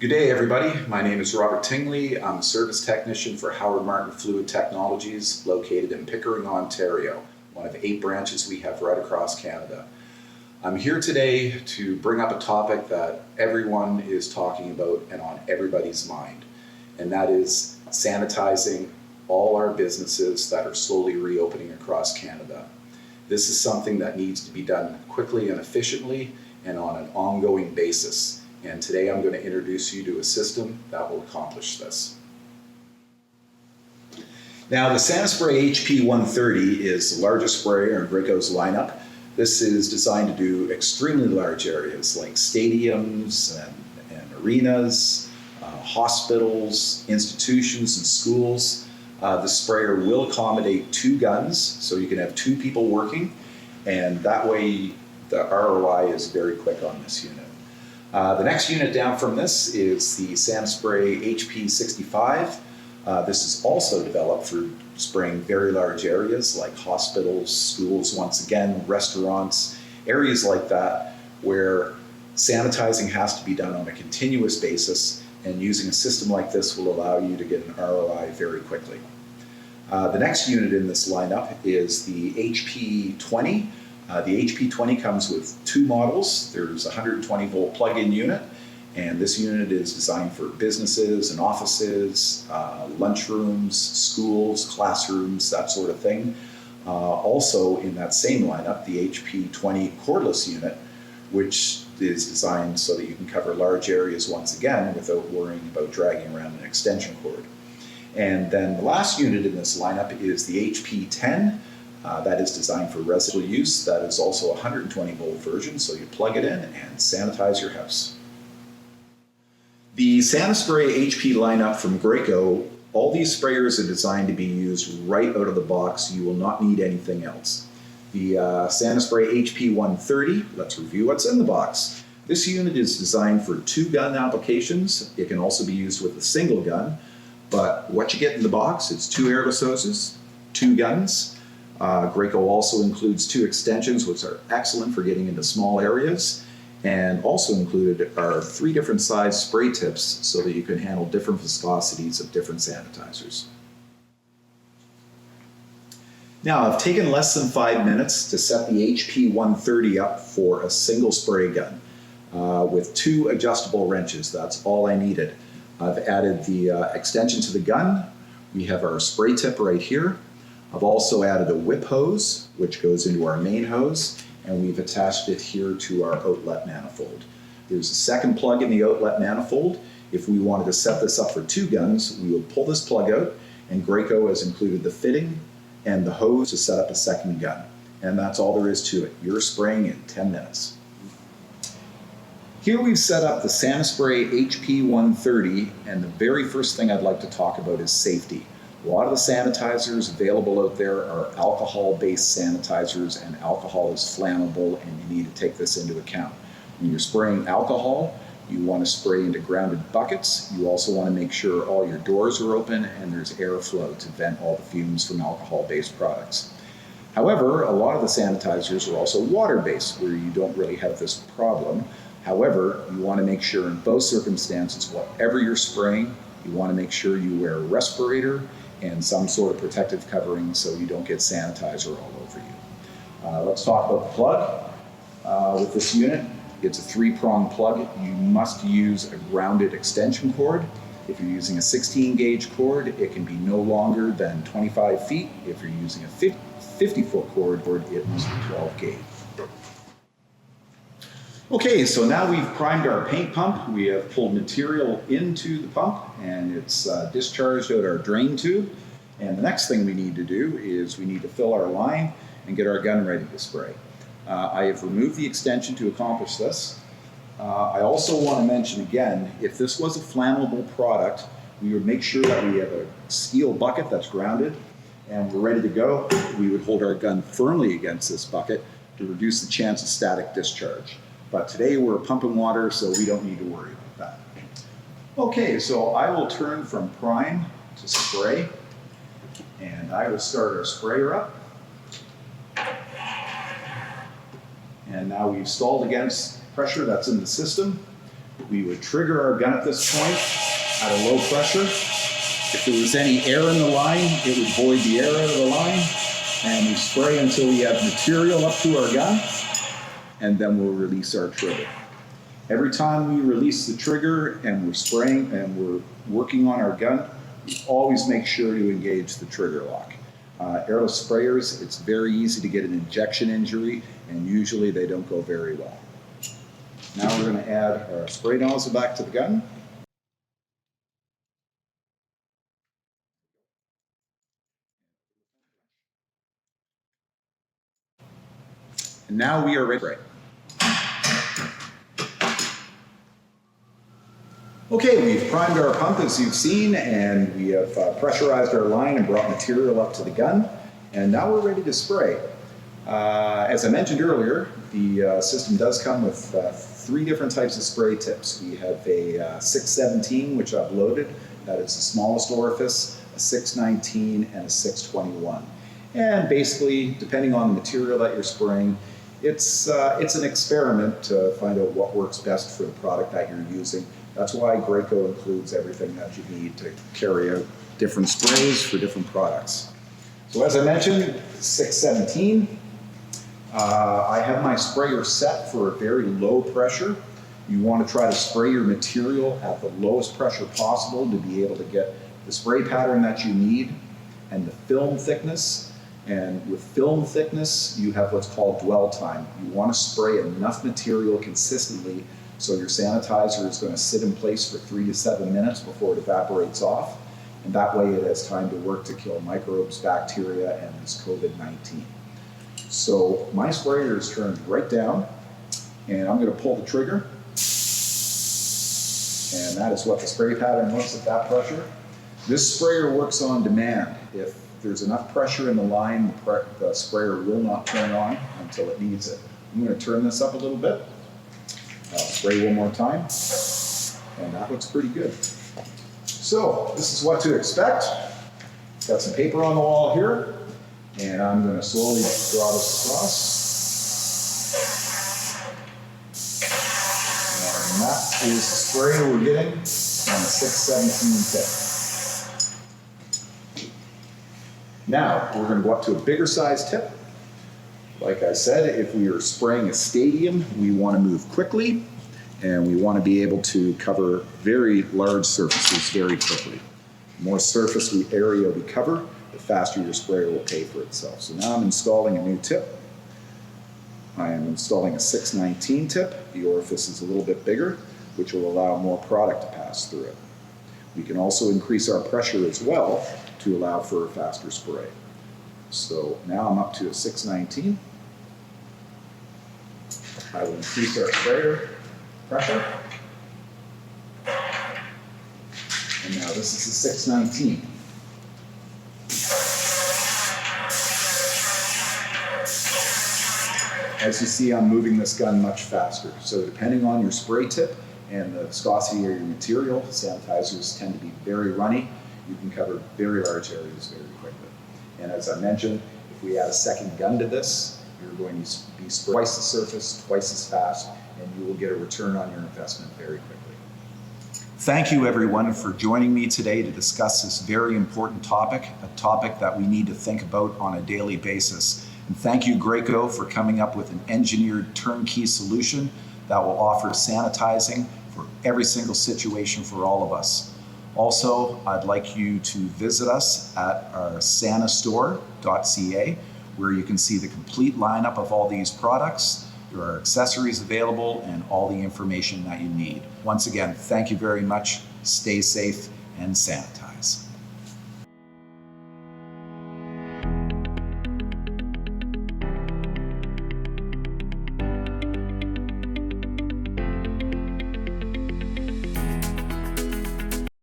Good day, everybody. My name is Robert Tingley. I'm a service technician for Howard Martin Fluid Technologies, located in Pickering, Ontario, one of 8 branches we have right across Canada. I'm here today to bring up a topic that everyone is talking about and on everybody's mind, and that is sanitizing all our businesses that are slowly reopening across Canada. This is something that needs to be done quickly and efficiently and on an ongoing basis. And today I'm going to introduce you to a system that will accomplish this. Now, the SaniSpray HP 130 is the largest sprayer in Graco's lineup. This is designed to do extremely large areas like stadiums and arenas, hospitals, institutions, and schools. The sprayer will accommodate 2 guns, so you can have 2 people working, and that way the ROI is very quick on this unit. The next unit down from this is the SaniSpray HP 65. This is also developed for spraying very large areas like hospitals, schools, once again, restaurants, areas like that where sanitizing has to be done on a continuous basis, and using a system like this will allow you to get an ROI very quickly. The next unit in this lineup is the HP 20. The HP 20 comes with 2 models. There's a 120 volt plug-in unit, and this unit is designed for businesses and offices, lunchrooms, schools, classrooms, that sort of thing. Also in that same lineup, the HP 20 cordless unit, which is designed so that you can cover large areas once again without worrying about dragging around an extension cord. And then the last unit in this lineup is the HP 10. That is designed for residential use. That is also a 120 volt version, so you plug it in and sanitize your house. The SaniSpray HP lineup from Graco, all these sprayers are designed to be used right out of the box. You will not need anything else. The SaniSpray HP 130, let's review what's in the box. This unit is designed for 2 gun applications. It can also be used with a single gun, but what you get in the box is 2 airless hoses, 2 guns. Graco also includes 2 extensions, which are excellent for getting into small areas, and also included are 3 different size spray tips so that you can handle different viscosities of different sanitizers. Now, I've taken less than 5 minutes to set the HP 130 up for a single spray gun with 2 adjustable wrenches. That's all I needed. I've added the extension to the gun. We have our spray tip right here. I've also added a whip hose, which goes into our main hose, and we've attached it here to our outlet manifold. There's a second plug in the outlet manifold. If we wanted to set this up for 2 guns, we would pull this plug out, and Graco has included the fitting and the hose to set up a second gun. And that's all there is to it. You're spraying in 10 minutes. Here we've set up the SaniSpray HP 130, and the very first thing I'd like to talk about is safety. A lot of the sanitizers available out there are alcohol-based sanitizers, and alcohol is flammable, and you need to take this into account. When you're spraying alcohol, you want to spray into grounded buckets. You also want to make sure all your doors are open and there's airflow to vent all the fumes from alcohol-based products. However, a lot of the sanitizers are also water-based, where you don't really have this problem. However, you want to make sure in both circumstances, whatever you're spraying, you want to make sure you wear a respirator and some sort of protective covering so you don't get sanitizer all over you. Let's talk about the plug. With this unit, it's a 3-prong plug. You must use a grounded extension cord. If you're using a 16 gauge cord, it can be no longer than 25 feet. If you're using a 50 foot cord, it must be 12 gauge. Okay, so now we've primed our paint pump. We have pulled material into the pump, and it's discharged out our drain tube. And the next thing we need to do is we need to fill our line and get our gun ready to spray. I have removed the extension to accomplish this. I also want to mention again, if this was a flammable product, we would make sure that we have a steel bucket that's grounded, and we're ready to go. We would hold our gun firmly against this bucket to reduce the chance of static discharge. But today we're pumping water, so we don't need to worry about that. Okay, so I will turn from prime to spray, and I will start our sprayer up. And now we've stalled against pressure that's in the system. We would trigger our gun at this point at a low pressure. If there was any air in the line, it would void the air out of the line, and we spray until we have material up to our gun, and then we'll release our trigger. Every time we release the trigger and we're spraying and we're working on our gun, we always make sure to engage the trigger lock. Airless sprayers, it's very easy to get an injection injury, and usually they don't go very well. Now we're going to add our spray nozzle back to the gun. And now we are ready to spray. Okay, we've primed our pump as you've seen, and we have pressurized our line and brought material up to the gun, and now we're ready to spray. As I mentioned earlier, the system does come with 3 different types of spray tips. We have a 617, which I've loaded, that is the smallest orifice, a 619, and a 621. And basically, depending on the material that you're spraying, it's an experiment to find out what works best for the product that you're using. That's why Graco includes everything that you need to carry out different sprays for different products. So as I mentioned, 617. I have my sprayer set for a very low pressure. You want to try to spray your material at the lowest pressure possible to be able to get the spray pattern that you need and the film thickness. And with film thickness, you have what's called dwell time. You want to spray enough material consistently so your sanitizer is going to sit in place for 3 to 7 minutes before it evaporates off. And that way it has time to work to kill microbes, bacteria, and this COVID-19. So my sprayer is turned right down, and I'm going to pull the trigger. And that is what the spray pattern looks at that pressure. This sprayer works on demand. If there's enough pressure in the line, the sprayer will not turn on until it needs it. I'm going to turn this up a little bit. I'll spray one more time, and that looks pretty good. So this is what to expect. Got some paper on the wall here, and I'm going to slowly draw this across. And that is the spray we're getting on the 617 tip. Now we're going to go up to a bigger size tip. Like I said, if we are spraying a stadium, we want to move quickly, and we want to be able to cover very large surfaces very quickly. The more surface area we cover, the faster your sprayer will pay for itself. So now I'm installing a new tip. I am installing a 619 tip. The orifice is a little bit bigger, which will allow more product to pass through it. We can also increase our pressure as well to allow for a faster spray. So now I'm up to a 619. I will increase our sprayer pressure. And now this is the 619. As you see, I'm moving this gun much faster. So depending on your spray tip and the viscosity of your material, sanitizers tend to be very runny. You can cover very large areas very quickly. And as I mentioned, if we add a second gun to this, you're going to be spraying twice the surface, twice as fast, and you will get a return on your investment very quickly. Thank you everyone for joining me today to discuss this very important topic, a topic that we need to think about on a daily basis. And thank you, Graco, for coming up with an engineered turnkey solution that will offer sanitizing for every single situation for all of us. Also, I'd like you to visit us at our sanistore.ca, where you can see the complete lineup of all these products. There are accessories available and all the information that you need. Once again, thank you very much. Stay safe and sanitize.